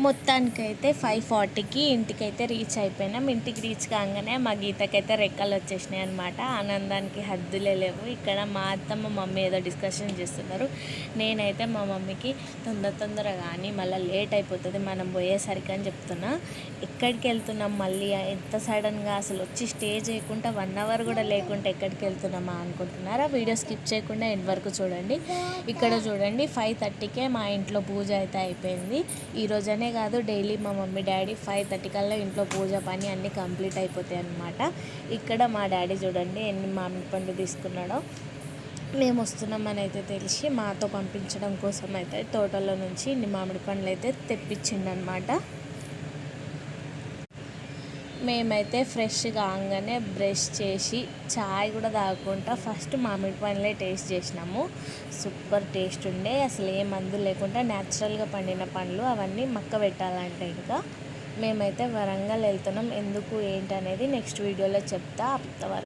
మొత్తానికైతే 5:40కి ఇంటికైతే రీచ్ అయిపోయినాం. ఇంటికి రీచ్ కాగానే మా గీతకైతే రెక్కలు వచ్చేసినాయి అనమాట. ఆనందానికి హద్దులే లేవు. ఇక్కడ మా అత్తమ్మ మమ్మీ ఏదో డిస్కషన్ చేస్తున్నారు. నేనైతే మా మమ్మీకి తొందరగా కానీ మళ్ళీ లేట్ అయిపోతుంది మనం పోయేసరికి అని చెప్తున్నా. ఎక్కడికి వెళ్తున్నాం మళ్ళీ ఎంత సడన్గా అసలు వచ్చి స్టే చేయకుండా 1 అవర్ కూడా లేకుండా ఎక్కడికి వెళ్తున్నామా అనుకుంటున్నారా? వీడియో స్కిప్ చేయకుండా ఎండ్ వరకు చూడండి. ఇక్కడ చూడండి 5:30కే మా ఇంట్లో పూజ అయితే అయిపోయింది. ఈరోజనే కాదు, డైలీ మా మమ్మీ డాడీ 5:30 కల్లా ఇంట్లో పూజ పని అన్నీ కంప్లీట్ అయిపోతాయి అన్నమాట. ఇక్కడ మా డాడీ చూడండి ఎన్ని మామిడి పండు తీసుకున్నాడో. మేము వస్తున్నామని అయితే తెలిసి మాతో పంపించడం కోసం అయితే తోటలో నుంచి ఇన్ని మామిడి పండ్లు అయితే తెప్పించిండనమాట. మేమైతే ఫ్రెష్గా కాగానే బ్రష్ చేసి చాయ్ కూడా తాగకుండా ఫస్ట్ మామిడి పండ్లే టేస్ట్ చేసినాము. సూపర్ టేస్ట్ ఉండే, అసలు ఏ మందు లేకుండా న్యాచురల్గా పండిన పండ్లు. అవన్నీ మక్క పెట్టాలంటే ఇంకా మేమైతే వరంగల్ వెళ్తున్నాం. ఎందుకు ఏంటి అనేది నెక్స్ట్ వీడియోలో చెప్తా.